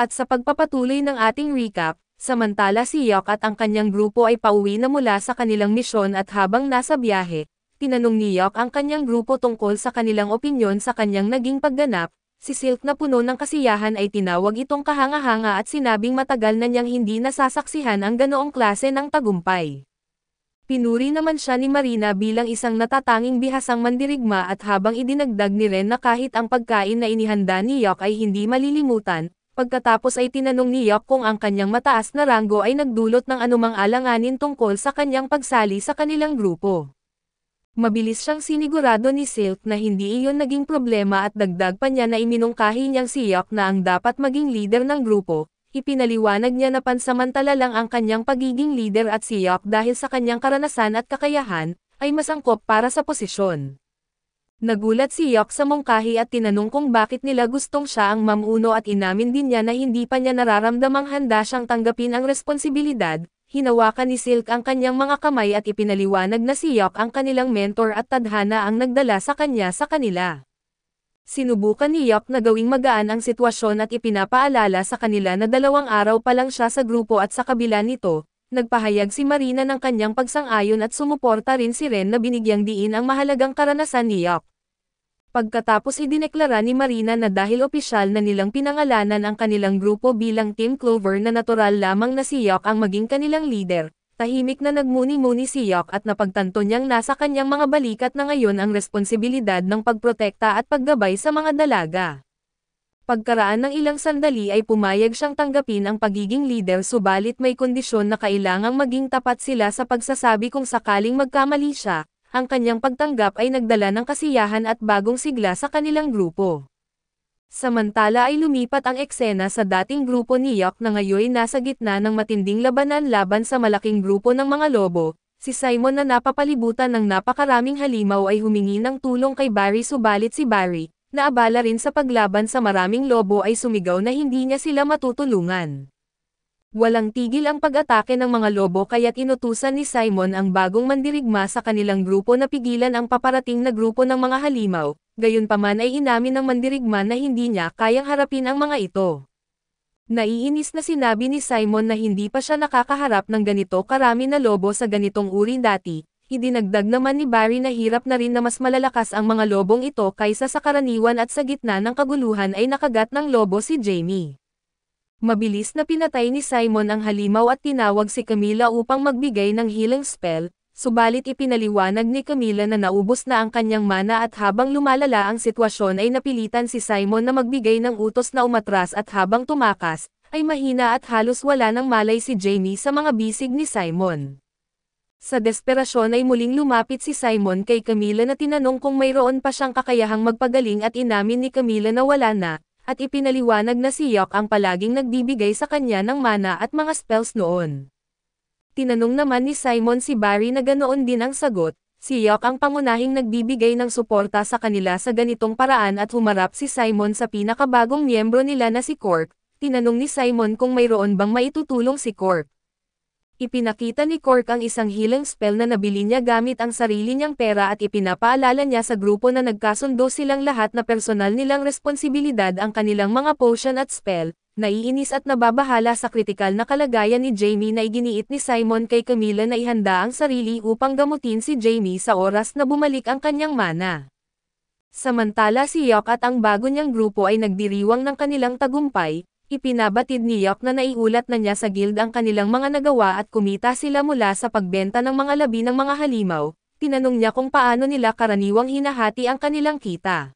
At sa pagpapatuloy ng ating recap, samantala si Yok at ang kanyang grupo ay pauwi na mula sa kanilang misyon at habang nasa biyahe, tinanong ni Yok ang kanyang grupo tungkol sa kanilang opinyon sa kanyang naging pagganap. Si Silk na puno ng kasiyahan ay tinawag itong kahanga-hanga at sinabing matagal na niyang hindi nasasaksihan ang ganoong klase ng tagumpay. Pinuri naman siya ni Marina bilang isang natatanging bihasang mandirigma at habang idinagdag ni Ren na kahit ang pagkain na inihanda ni Yok ay hindi malilimutan, pagkatapos ay tinanong ni Yok kung ang kanyang mataas na ranggo ay nagdulot ng anumang alanganin tungkol sa kanyang pagsali sa kanilang grupo. Mabilis siyang sinigurado ni Silk na hindi iyon naging problema at dagdag pa niya na iminungkahi niyang si Yok na ang dapat maging leader ng grupo. Ipinaliwanag niya na pansamantala lang ang kanyang pagiging leader at si Yok dahil sa kanyang karanasan at kakayahan, ay masangkop para sa posisyon. Nagulat si Yok sa mungkahi at tinanong kung bakit nila gustong siya ang mamuno at inamin din niya na hindi pa niya nararamdamang handa siyang tanggapin ang responsibilidad. Hinawakan ni Silk ang kanyang mga kamay at ipinaliwanag na si Yok ang kanilang mentor at tadhana ang nagdala sa kanya sa kanila. Sinubukan ni Yok na gawing magaan ang sitwasyon at ipinapaalala sa kanila na 2 araw pa lang siya sa grupo at sa kabila nito, nagpahayag si Marina ng kanyang pagsang-ayon at sumuporta rin si Ren na binigyang diin ang mahalagang karanasan ni Yok. Pagkatapos idineklara ni Marina na dahil opisyal na nilang pinangalanan ang kanilang grupo bilang Team Clover na natural lamang na si Yok ang maging kanilang leader, tahimik na nagmuni-muni si Yok at napagtanto niyang nasa kanyang mga balikat na ngayon ang responsibilidad ng pagprotekta at paggabay sa mga dalaga. Pagkaraan ng ilang sandali ay pumayag siyang tanggapin ang pagiging leader subalit may kondisyon na kailangang maging tapat sila sa pagsasabi kung sakaling magkamali siya. Ang kanyang pagtanggap ay nagdala ng kasiyahan at bagong sigla sa kanilang grupo. Samantala ay lumipat ang eksena sa dating grupo ni Yok na ngayon nasa gitna ng matinding labanan laban sa malaking grupo ng mga lobo. Si Simon na napapalibutan ng napakaraming halimaw ay humingi ng tulong kay Barry subalit si Barry, na abala rin sa paglaban sa maraming lobo ay sumigaw na hindi niya sila matutulungan. Walang tigil ang pag-atake ng mga lobo kaya't inutusan ni Simon ang bagong mandirigma sa kanilang grupo na pigilan ang paparating na grupo ng mga halimaw, gayunpaman ay inamin ng mandirigma na hindi niya kayang harapin ang mga ito. Naiinis na sinabi ni Simon na hindi pa siya nakakaharap ng ganito karami na lobo sa ganitong uri dati, idinagdag naman ni Barry na hirap na rin na mas malalakas ang mga lobong ito kaysa sa karaniwan at sa gitna ng kaguluhan ay nakagat ng lobo si Jamie. Mabilis na pinatay ni Simon ang halimaw at tinawag si Camila upang magbigay ng healing spell, subalit ipinaliwanag ni Camila na naubos na ang kanyang mana at habang lumalala ang sitwasyon ay napilitan si Simon na magbigay ng utos na umatras at habang tumakas, ay mahina at halos wala ng malay si Jamie sa mga bisig ni Simon. Sa desperasyon ay muling lumapit si Simon kay Camila na tinanong kung mayroon pa siyang kakayahang magpagaling at inamin ni Camila na wala na. At ipinaliwanag na si Yok ang palaging nagbibigay sa kanya ng mana at mga spells noon. Tinanong naman ni Simon si Barry na ganoon din ang sagot, si Yok ang pangunahing nagbibigay ng suporta sa kanila sa ganitong paraan at humarap si Simon sa pinakabagong miyembro nila na si Cork. Tinanong ni Simon kung mayroon bang maitutulong si Cork. Ipinakita ni Cork ang isang healing spell na nabili niya gamit ang sarili niyang pera at ipinapaalala niya sa grupo na nagkasundo silang lahat na personal nilang responsibilidad ang kanilang mga potion at spell. Naiinis at nababahala sa kritikal na kalagayan ni Jamie na iginiit ni Simon kay Camila na ihanda ang sarili upang gamutin si Jamie sa oras na bumalik ang kanyang mana. Samantala si Yok at ang bago niyang grupo ay nagdiriwang ng kanilang tagumpay. Ipinabatid ni Yok na naiulat na niya sa guild ang kanilang mga nagawa at kumita sila mula sa pagbenta ng mga labi ng mga halimaw. Tinanong niya kung paano nila karaniwang hinahati ang kanilang kita.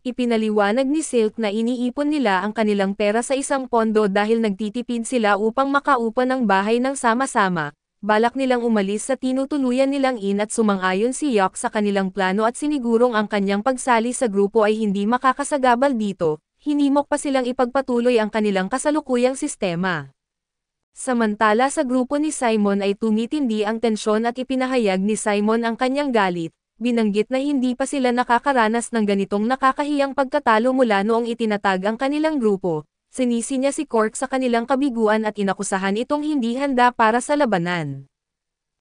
Ipinaliwanag ni Silk na iniipon nila ang kanilang pera sa isang pondo dahil nagtitipid sila upang makaupa ng bahay ng sama-sama. Balak nilang umalis sa tinutuluyan nilang at sumang-ayon si Yok sa kanilang plano at sinigurong ang kanyang pagsali sa grupo ay hindi makakasagabal dito. Hinimok pa silang ipagpatuloy ang kanilang kasalukuyang sistema. Samantala sa grupo ni Simon ay tumitindi ang tensyon at ipinahayag ni Simon ang kanyang galit, binanggit na hindi pa sila nakakaranas ng ganitong nakakahiyang pagkatalo mula noong itinatag ang kanilang grupo. Sinisi niya si Cork sa kanilang kabiguan at inakusahan itong hindi handa para sa labanan.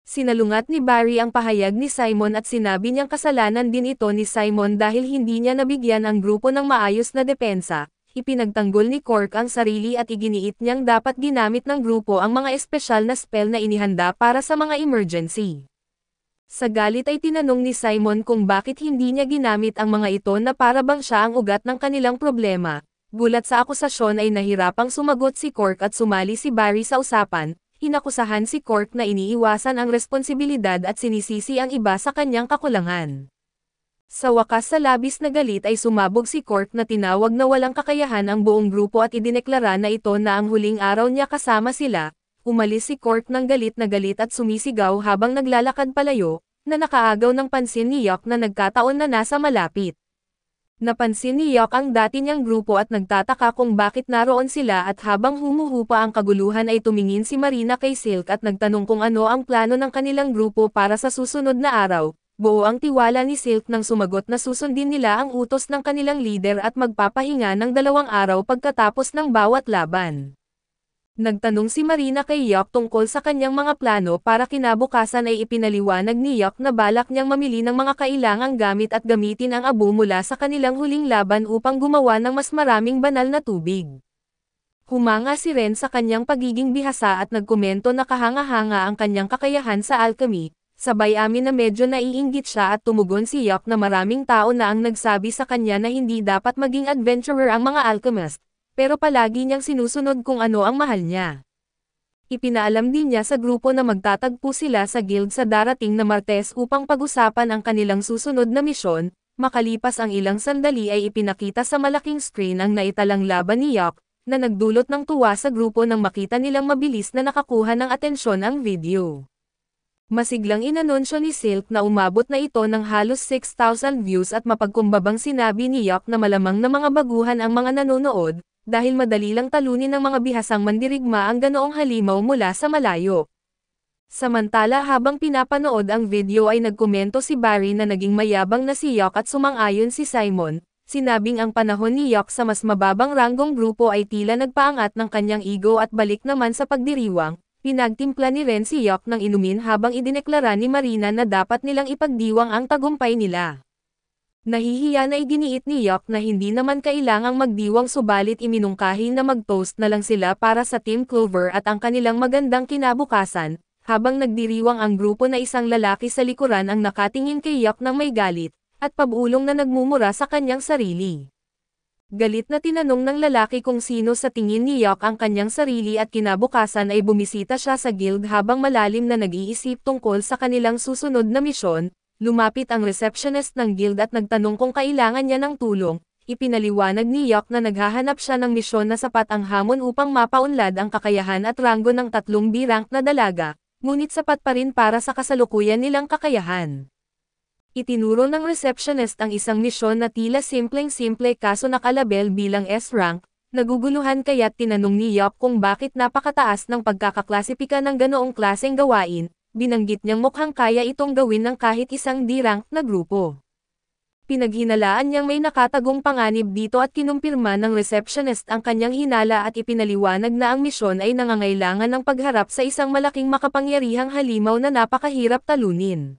Sinalungat ni Barry ang pahayag ni Simon at sinabi niyang kasalanan din ito ni Simon dahil hindi niya nabigyan ang grupo ng maayos na depensa. ipinagtanggol ni Cork ang sarili at iginiit niyang dapat ginamit ng grupo ang mga espesyal na spell na inihanda para sa mga emergency. Sa galit ay tinanong ni Simon kung bakit hindi niya ginamit ang mga ito na para bang siya ang ugat ng kanilang problema. Gulat sa akusasyon ay nahirapang sumagot si Cork at sumali si Barry sa usapan, inakusahan si Cork na iniiwasan ang responsibilidad at sinisisi ang iba sa kanyang kakulangan. Sa wakas sa labis na galit ay sumabog si Cork na tinawag na walang kakayahan ang buong grupo at idineklara na ito na ang huling araw niya kasama sila. Umalis si Cork ng galit at sumisigaw habang naglalakad palayo, na nakaagaw ng pansin ni Yok na nagkataon na nasa malapit. Napansin ni Yok ang dati niyang grupo at nagtataka kung bakit naroon sila at habang humuhupa ang kaguluhan ay tumingin si Marina kay Silk at nagtanong kung ano ang plano ng kanilang grupo para sa susunod na araw. Buo ang tiwala ni Silk nang sumagot na susundin nila ang utos ng kanilang leader at magpapahinga ng 2 araw pagkatapos ng bawat laban. Nagtanong si Marina kay Yok tungkol sa kanyang mga plano para kinabukasan ay ipinaliwanag ni Yok na balak niyang mamili ng mga kailangang gamit at gamitin ang abo mula sa kanilang huling laban upang gumawa ng mas maraming banal na tubig. Humanga si Ren sa kanyang pagiging bihasa at nagkomento na kahanga-hanga ang kanyang kakayahan sa alchemy, sabay amin na medyo naiinggit siya at tumugon si Yok na maraming tao na ang nagsabi sa kanya na hindi dapat maging adventurer ang mga alchemist. Pero palagi niyang sinusunod kung ano ang mahal niya. Ipinaalam din niya sa grupo na magtatagpo sila sa guild sa darating na Martes upang pag-usapan ang kanilang susunod na misyon. Makalipas ang ilang sandali ay ipinakita sa malaking screen ang naitalang laban ni Yok, na nagdulot ng tuwa sa grupo nang makita nilang mabilis na nakakuha ng atensyon ang video. Masiglang inanunsyo ni Silk na umabot na ito ng halos 6,000 views at mapagkumbabang sinabi ni Yok na malamang na mga baguhan ang mga nanonood, dahil madali lang talunin ng mga bihasang mandirigma ang ganoong halimaw mula sa malayo. Samantala habang pinapanood ang video ay nagkomento si Barry na naging mayabang na si Yok at sumang-ayon si Simon, sinabing ang panahon ni Yok sa mas mababang ranggong grupo ay tila nagpaangat ng kanyang ego at balik naman sa pagdiriwang. Pinagtimpla ni Ren si Yok ng inumin habang idineklara ni Marina na dapat nilang ipagdiwang ang tagumpay nila. Nahihiya na iginiit ni Yok na hindi naman kailangang magdiwang subalit iminungkahi na mag-toast na lang sila para sa Team Clover at ang kanilang magandang kinabukasan, habang nagdiriwang ang grupo na isang lalaki sa likuran ang nakatingin kay Yok ng may galit, at pabulong na nagmumura sa kanyang sarili. Galit na tinanong ng lalaki kung sino sa tingin ni Yok ang kanyang sarili at kinabukasan ay bumisita siya sa guild habang malalim na nag-iisip tungkol sa kanilang susunod na misyon. Lumapit ang receptionist ng guild at nagtanong kung kailangan niya ng tulong. Ipinaliwanag ni Yok na naghahanap siya ng misyon na sapat ang hamon upang mapaunlad ang kakayahan at ranggo ng 3 B-rank na dalaga, ngunit sapat pa rin para sa kasalukuyan nilang kakayahan. Itinuro ng receptionist ang isang misyon na tila simpleng-simple kaso nakalabel bilang S-rank, naguguluhan kaya't tinanong ni Yok kung bakit napakataas ng pagkakaklasipika ng ganoong klaseng gawain. Binanggit niyang mukhang kaya itong gawin ng kahit isang D-rank na grupo. Pinaghinalaan niyang may nakatagong panganib dito at kinumpirma ng receptionist ang kanyang hinala at ipinaliwanag na ang misyon ay nangangailangan ng pagharap sa isang malaking makapangyarihang halimaw na napakahirap talunin.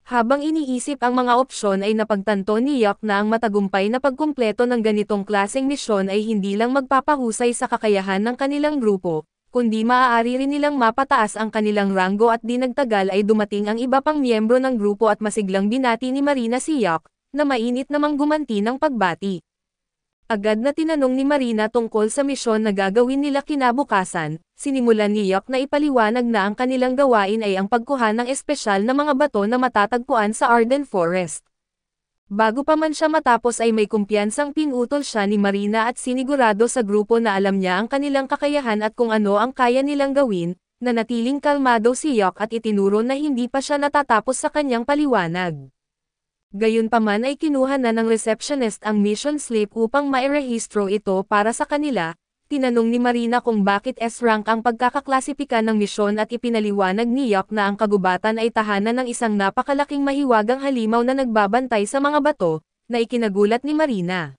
Habang iniisip ang mga opsyon ay napagtanto ni Yok na ang matagumpay na pagkumpleto ng ganitong klaseng misyon ay hindi lang magpapahusay sa kakayahan ng kanilang grupo, kundi maaari rin nilang mapataas ang kanilang ranggo at di nagtagal ay dumating ang iba pang miyembro ng grupo at masiglang binati ni Marina si Yok, na mainit namang gumanti ng pagbati. Agad na tinanong ni Marina tungkol sa misyon na gagawin nila kinabukasan, sinimulan ni Yok na ipaliwanag na ang kanilang gawain ay ang pagkuha ng espesyal na mga bato na matatagpuan sa Arden Forest. Bago pa man siya matapos ay may kumpiyansang pinutol siya ni Marina at sinigurado sa grupo na alam niya ang kanilang kakayahan at kung ano ang kaya nilang gawin, nanatiling kalmado si Yok at itinuro na hindi pa siya natatapos sa kanyang paliwanag. Gayunpaman ay kinuha na ng receptionist ang mission slip upang mairehistro ito para sa kanila. Tinanong ni Marina kung bakit S-rank ang pagkakaklasipika ng misyon at ipinaliwanag ni Yok na ang kagubatan ay tahanan ng isang napakalaking mahiwagang halimaw na nagbabantay sa mga bato, na ikinagulat ni Marina.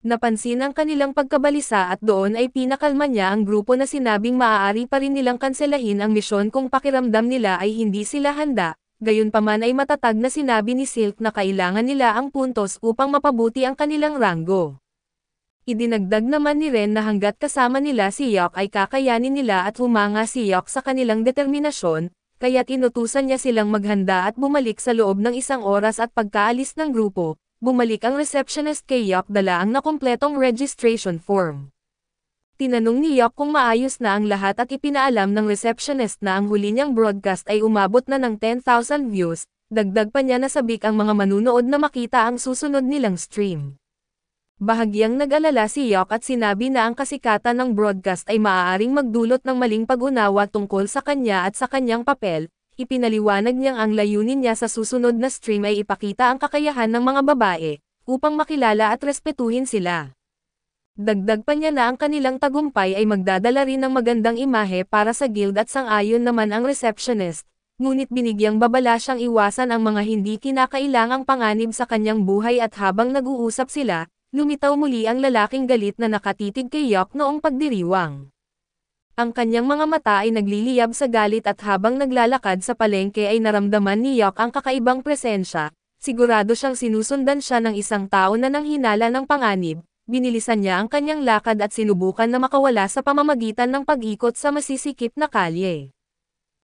Napansin ang kanilang pagkabalisa at doon ay pinakalma niya ang grupo na sinabing maaari pa rin nilang kanselahin ang misyon kung pakiramdam nila ay hindi sila handa, gayunpaman ay matatag na sinabi ni Silk na kailangan nila ang puntos upang mapabuti ang kanilang ranggo. Idinagdag naman ni Ren na hanggat kasama nila si Yok ay kakayanin nila at humanga si Yok sa kanilang determinasyon, kaya't inutusan niya silang maghanda at bumalik sa loob ng 1 oras at pagkaalis ng grupo, bumalik ang receptionist kay Yok dala ang nakumpletong registration form. Tinanong ni Yok kung maayos na ang lahat at ipinaalam ng receptionist na ang huli niyang broadcast ay umabot na ng 10,000 views, dagdag pa niya na sabik ang mga manunood na makita ang susunod nilang stream. Bahagyang nag-alala si Yok at sinabi na ang kasikatan ng broadcast ay maaaring magdulot ng maling pag-unawa tungkol sa kanya at sa kanyang papel. Ipinaliwanag niyang ang layunin niya sa susunod na stream ay ipakita ang kakayahan ng mga babae, upang makilala at respetuhin sila. Dagdag pa niya na ang kanilang tagumpay ay magdadala rin ng magandang imahe para sa guild at sang-ayon naman ang receptionist, ngunit binigyang babala siyang iwasan ang mga hindi kinakailangang panganib sa kanyang buhay at habang nag-uusap sila, lumitaw muli ang lalaking galit na nakatitig kay Yok noong pagdiriwang. Ang kanyang mga mata ay nagliliyab sa galit at habang naglalakad sa palengke ay naramdaman ni Yok ang kakaibang presensya, sigurado siyang sinusundan siya ng isang tao na nanghinala ng panganib, binilisan niya ang kanyang lakad at sinubukan na makawala sa pamamagitan ng pag-ikot sa masisikip na kalye.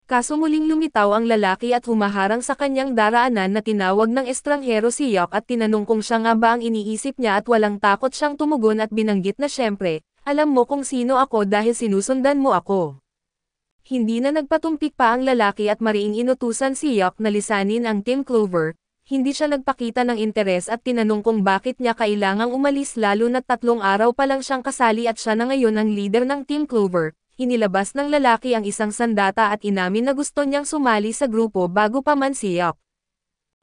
Kaso muling lumitaw ang lalaki at humaharang sa kanyang daraanan na tinawag ng estranghero si Yok at tinanong kung siya nga ba ang iniisip niya at walang takot siyang tumugon at binanggit na syempre, alam mo kung sino ako dahil sinusundan mo ako. Hindi na nagpatumpik pa ang lalaki at mariing inutusan si Yok na lisanin ang Team Clover, hindi siya nagpakita ng interes at tinanong kung bakit niya kailangang umalis lalo na 3 araw pa lang siyang kasali at siya na ngayon ang leader ng Team Clover. Inilabas ng lalaki ang isang sandata at inamin na gusto niyang sumali sa grupo bago pa man si Yok.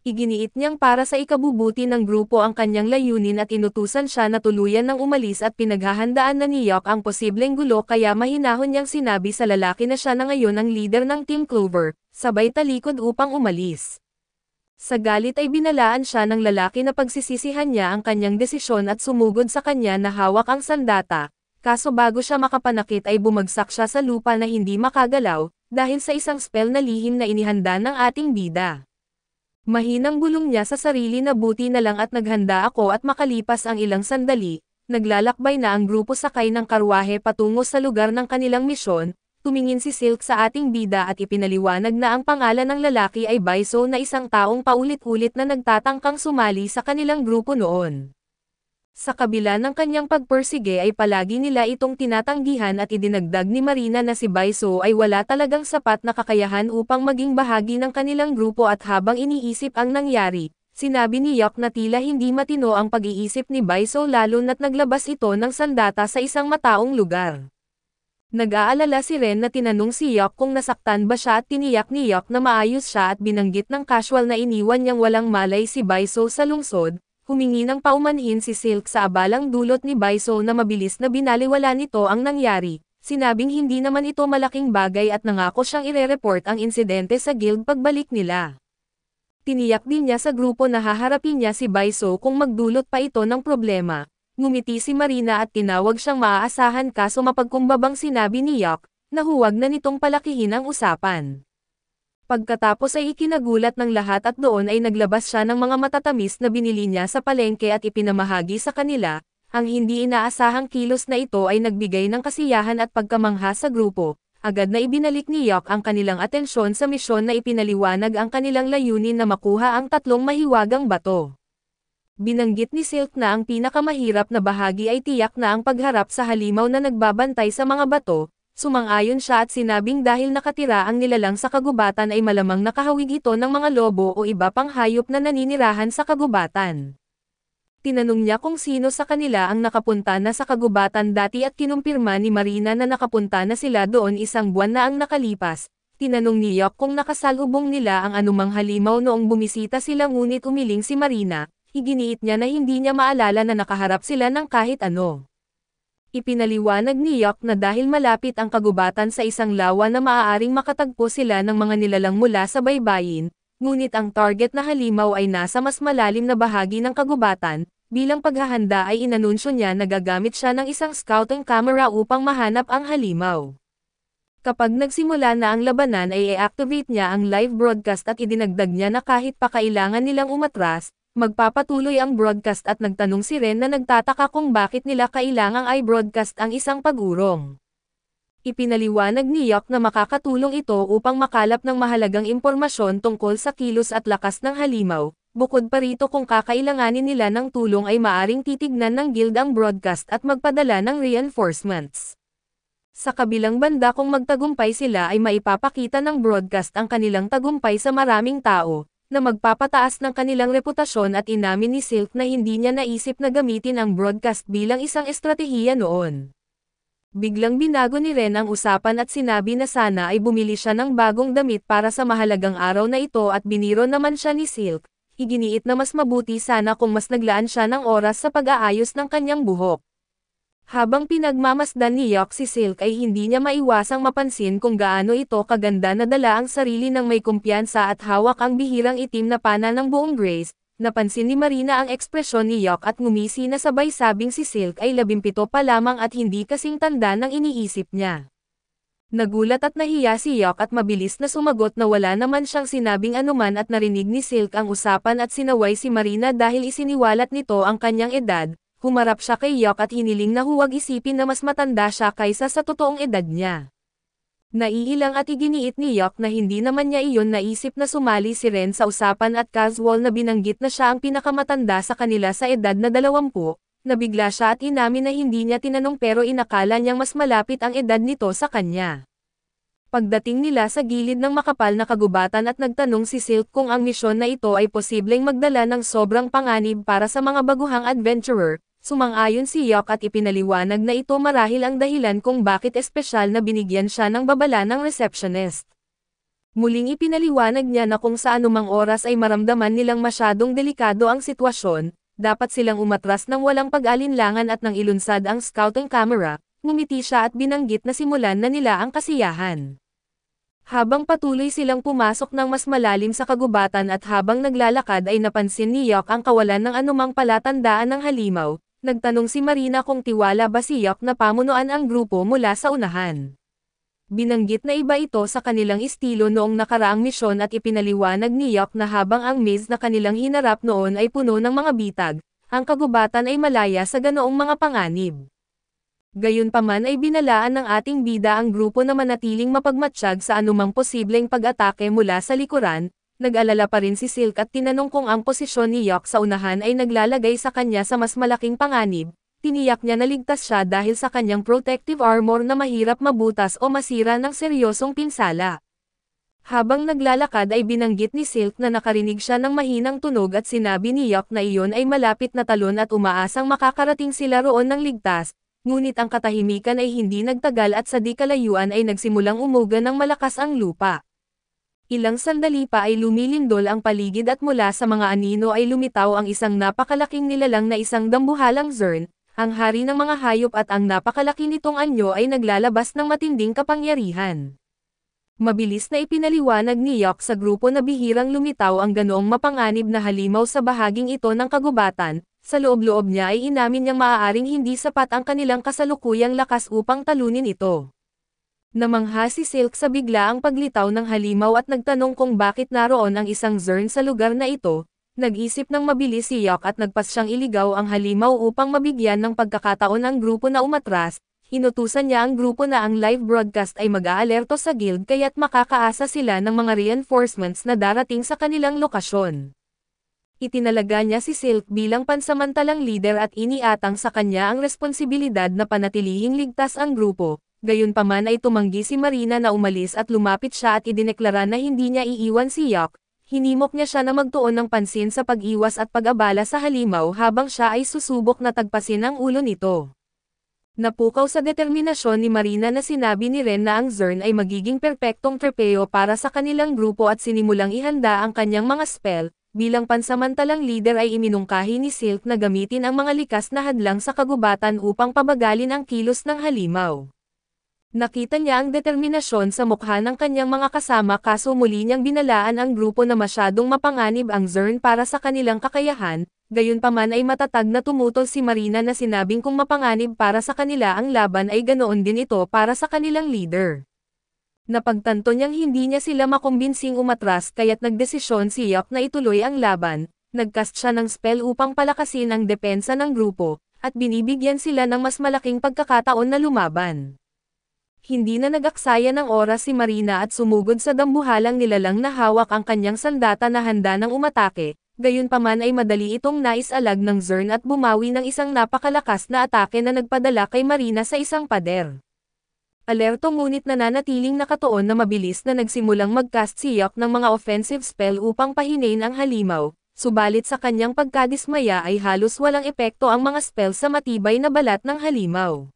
Iginiit niyang para sa ikabubuti ng grupo ang kanyang layunin at inutusan siya na tuluyan ng umalis at pinaghahandaan na ni Yok ang posibleng gulo kaya mahinahon niyang sinabi sa lalaki na siya na ngayon ang leader ng Team Clover, sabay talikod upang umalis. Sa galit ay binalaan siya ng lalaki na pagsisisihan niya ang kanyang desisyon at sumugod sa kanya na hawak ang sandata. Kaso bago siya makapanakit ay bumagsak siya sa lupa na hindi makagalaw, dahil sa isang spell na lihim na inihanda ng ating bida. Mahinang bulong niya sa sarili na buti na lang at naghanda ako at makalipas ang ilang sandali, naglalakbay na ang grupo sakay ng karwahe patungo sa lugar ng kanilang misyon, tumingin si Silk sa ating bida at ipinaliwanag na ang pangalan ng lalaki ay Baiso na isang taong paulit-ulit na nagtatangkang sumali sa kanilang grupo noon. Sa kabila ng kanyang pagpursige ay palagi nila itong tinatanggihan at idinagdag ni Marina na si Baiso ay wala talagang sapat na kakayahan upang maging bahagi ng kanilang grupo at habang iniisip ang nangyari, sinabi ni Yok na tila hindi matino ang pag-iisip ni Baiso lalo na't naglabas ito ng sandata sa isang mataong lugar. Nag-aalala si Ren na tinanong si Yok kung nasaktan ba siya at tiniyak ni Yok na maayos siya at binanggit ng casual na iniwan niyang walang malay si Baiso sa lungsod. Humingi ng paumanhin si Silk sa abalang dulot ni Baiso na mabilis na binaliwala nito ang nangyari, sinabing hindi naman ito malaking bagay at nangako siyang ire-report ang insidente sa guild pagbalik nila. Tiniyak din niya sa grupo na haharapin niya si Baiso kung magdulot pa ito ng problema, ngumiti si Marina at tinawag siyang maaasahan kaso mapagkumbabang sinabi ni Yok, na huwag na nitong palakihin ang usapan. Pagkatapos ay ikinagulat ng lahat at doon ay naglabas siya ng mga matatamis na binili niya sa palengke at ipinamahagi sa kanila, ang hindi inaasahang kilos na ito ay nagbigay ng kasiyahan at pagkamangha sa grupo, agad na ibinalik ni Yok ang kanilang atensyon sa misyon na ipinaliwanag ang kanilang layunin na makuha ang 3 mahiwagang bato. Binanggit ni Silk na ang pinakamahirap na bahagi ay tiyak na ang pagharap sa halimaw na nagbabantay sa mga bato. Sumang-ayon siya at sinabing dahil nakatira ang nilalang sa kagubatan ay malamang nakahawig ito ng mga lobo o iba pang hayop na naninirahan sa kagubatan. Tinanong niya kung sino sa kanila ang nakapunta na sa kagubatan dati at kinumpirma ni Marina na nakapunta na sila doon 1 buwan na ang nakalipas. Tinanong ni Yok kung nakasalubong nila ang anumang halimaw noong bumisita sila ngunit umiling si Marina, iginiit niya na hindi niya maalala na nakaharap sila ng kahit ano. Ipinaliwanag ni Yok na dahil malapit ang kagubatan sa isang lawa na maaaring makatagpo sila ng mga nilalang mula sa baybayin, ngunit ang target na halimaw ay nasa mas malalim na bahagi ng kagubatan, bilang paghahanda ay inanunsyo niya na gagamit siya ng isang scouting camera upang mahanap ang halimaw. Kapag nagsimula na ang labanan ay i-activate niya ang live broadcast at idinagdag niya na kahit pa kailangan nilang umatras, Magpapatuloy ang broadcast at nagtanong si Ren na nagtataka kung bakit nila kailangang i-broadcast ang isang pag-urong. Ipinaliwanag ni Yok na makakatulong ito upang makalap ng mahalagang impormasyon tungkol sa kilos at lakas ng halimaw. Bukod pa rito kung kakailanganin nila ng tulong ay maaring titignan ng guild ang broadcast at magpadala ng reinforcements. Sa kabilang banda kung magtagumpay sila ay maipapakita ng broadcast ang kanilang tagumpay sa maraming tao, na magpapataas ng kanilang reputasyon at inamin ni Silk na hindi niya naisip na gamitin ang broadcast bilang isang estratehiya noon. Biglang binago ni Ren ang usapan at sinabi na sana ay bumili siya ng bagong damit para sa mahalagang araw na ito at biniro naman siya ni Silk. Iginiit na mas mabuti sana kung mas naglaan siya ng oras sa pag-aayos ng kanyang buhok. Habang pinagmamasdan ni Yok si Silk ay hindi niya maiwasang mapansin kung gaano ito kaganda na dala ang sarili ng may kumpiyansa at hawak ang bihirang itim na pana ng buong Grace. Napansin ni Marina ang ekspresyon ni Yok at ngumisi na sabay sabing si Silk ay 17 pa lamang at hindi kasing tanda ng iniisip niya. Nagulat at nahiya si Yok at mabilis na sumagot na wala naman siyang sinabing anuman at narinig ni Silk ang usapan at sinaway si Marina dahil isiniwalat nito ang kanyang edad. Humarap siya kay Yok at hiniling na huwag isipin na mas matanda siya kaysa sa totoong edad niya. Naiilang at iginiit ni Yok na hindi naman niya iyon naisip na sumali si Ren sa usapan at casual na binanggit na siya ang pinakamatanda sa kanila sa edad na 20, nabigla siya at inamin na hindi niya tinanong pero inakala niyang mas malapit ang edad nito sa kanya. Pagdating nila sa gilid ng makapal na kagubatan at nagtanong si Silk kung ang misyon na ito ay posibleng magdala ng sobrang panganib para sa mga baguhang adventurer, sumang-ayon si Yok at ipinaliwanag na ito marahil ang dahilan kung bakit espesyal na binigyan siya ng babala ng receptionist. Muling ipinaliwanag niya na kung sa anumang oras ay maramdaman nilang masyadong delikado ang sitwasyon, dapat silang umatras ng walang pag-alinlangan at nang ilunsad ang scouting camera. Ngumiti siya at binanggit na simulan na nila ang kasiyahan. Habang patuloy silang pumasok ng mas malalim sa kagubatan at habang naglalakad ay napansin ni Yok ang kawalan ng anumang palatandaan ng halimaw, nagtanong si Marina kung tiwala ba si Yok na pamunuan ang grupo mula sa unahan. Binanggit na iba ito sa kanilang estilo noong nakaraang misyon at ipinaliwanag ni Yok na habang ang maze na kanilang hinarap noon ay puno ng mga bitag, ang kagubatan ay malaya sa ganoong mga panganib. Gayunpaman ay binalaan ng ating bida ang grupo na manatiling mapagmatsyag sa anumang posibleng pag-atake mula sa likuran. Nag-alala pa rin si Silk at tinanong kung ang posisyon ni Yok sa unahan ay naglalagay sa kanya sa mas malaking panganib. Tiniyak niya na ligtas siya dahil sa kanyang protective armor na mahirap mabutas o masira ng seryosong pinsala. Habang naglalakad ay binanggit ni Silk na nakarinig siya ng mahinang tunog at sinabi ni Yok na iyon ay malapit na talon at umaasang makakarating sila roon ng ligtas. Ngunit ang katahimikan ay hindi nagtagal at sa di kalayuan ay nagsimulang umuga ng malakas ang lupa. Ilang sandali pa ay lumilindol ang paligid at mula sa mga anino ay lumitaw ang isang napakalaking nilalang na isang dambuhalang Zern, ang hari ng mga hayop at ang napakalaki nitong anyo ay naglalabas ng matinding kapangyarihan. Mabilis na ipinaliwanag ni Yok sa grupo na bihirang lumitaw ang ganoong mapanganib na halimaw sa bahaging ito ng kagubatan. Sa loob-loob niya ay inamin niyang maaaring hindi sapat ang kanilang kasalukuyang lakas upang talunin ito. Namangha si Silk sa biglaang paglitaw ng halimaw at nagtanong kung bakit naroon ang isang Zern sa lugar na ito. Nag-isip ng mabilis si Yok at nagpas siyang iligaw ang halimaw upang mabigyan ng pagkakataon ang grupo na umatras. Inutusan niya ang grupo na ang live broadcast ay mag-aalerto sa guild kaya't makakaasa sila ng mga reinforcements na darating sa kanilang lokasyon. Itinalaga niya si Silk bilang pansamantalang leader at iniatang sa kanya ang responsibilidad na panatilihing ligtas ang grupo. Gayunpaman ay tumanggi si Marina na umalis at lumapit siya at idineklara na hindi niya iiwan si Yok. Hinimok niya siya na magtuon ng pansin sa pag-iwas at pag-abala sa halimaw habang siya ay susubok na tagpasin ang ulo nito. Napukaw sa determinasyon ni Marina na sinabi ni Ren na ang Zern ay magiging perpektong trepeo para sa kanilang grupo at sinimulang ihanda ang kanyang mga spell. Bilang pansamantalang leader ay iminungkahi ni Silk na gamitin ang mga likas na hadlang sa kagubatan upang pabagalin ang kilos ng halimaw. Nakita niya ang determinasyon sa mukha ng kanyang mga kasama kaso muli niyang binalaan ang grupo na masyadong mapanganib ang Zern para sa kanilang kakayahan, gayunpaman ay matatag na tumutol si Marina na sinabing kung mapanganib para sa kanila ang laban ay ganoon din ito para sa kanilang leader. Napagtanto niyang hindi niya sila makumbinsing umatras kaya't nagdesisyon si Yok na ituloy ang laban. Nagcast siya ng spell upang palakasin ang depensa ng grupo, at binibigyan sila ng mas malaking pagkakataon na lumaban. Hindi na nag-aksaya ng oras si Marina at sumugod sa dambuhalang nilalang na hawak ang kanyang sandata na handa ng umatake, gayunpaman ay madali itong naisalag ng Zern at bumawi ng isang napakalakas na atake na nagpadala kay Marina sa isang pader. Alerto ngunit nananatiling nakatuon na mabilis na nagsimulang mag-cast si Yok ng mga offensive spell upang pahinain ang halimaw, subalit sa kanyang pagkadismaya ay halos walang epekto ang mga spell sa matibay na balat ng halimaw.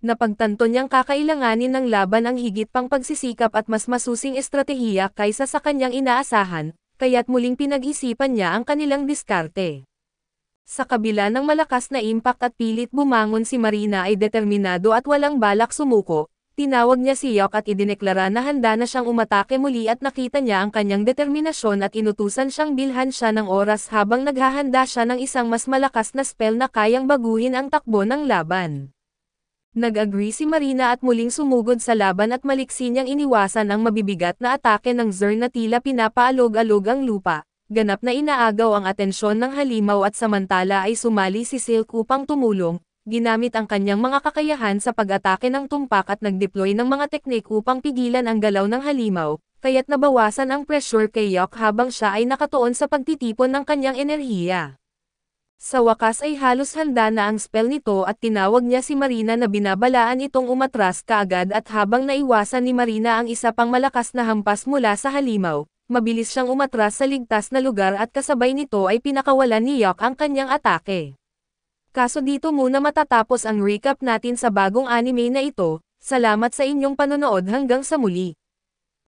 Napagtanto niyang kakailanganin ng laban ang higit pang pagsisikap at mas masusing estratehiya kaysa sa kanyang inaasahan, kaya't muling pinag-isipan niya ang kanilang diskarte. Sa kabila ng malakas na impact at pilit bumangon si Marina ay determinado at walang balak sumuko. Tinawag niya si Yok at idineklara na handa na siyang umatake muli at nakita niya ang kanyang determinasyon at inutusan siyang bilhan siya ng oras habang naghahanda siya ng isang mas malakas na spell na kayang baguhin ang takbo ng laban. Nag-agree si Marina at muling sumugod sa laban at maliksi niyang iniwasan ang mabibigat na atake ng Zern na tila pinapaalog-alog ang lupa. Ganap na inaagaw ang atensyon ng halimaw at samantala ay sumali si Silk upang tumulong. Ginamit ang kanyang mga kakayahan sa pag-atake ng tumpak at nag-deploy ng mga teknik upang pigilan ang galaw ng halimaw, kaya't nabawasan ang pressure kay Yok habang siya ay nakatuon sa pagtitipon ng kanyang enerhiya. Sa wakas ay halos handa na ang spell nito at tinawag niya si Marina na binabalaan itong umatras kaagad at habang naiwasan ni Marina ang isa pang malakas na hampas mula sa halimaw, mabilis siyang umatras sa ligtas na lugar at kasabay nito ay pinakawalan ni Yok ang kanyang atake. Kaso dito muna matatapos ang recap natin sa bagong anime na ito. Salamat sa inyong panonood hanggang sa muli.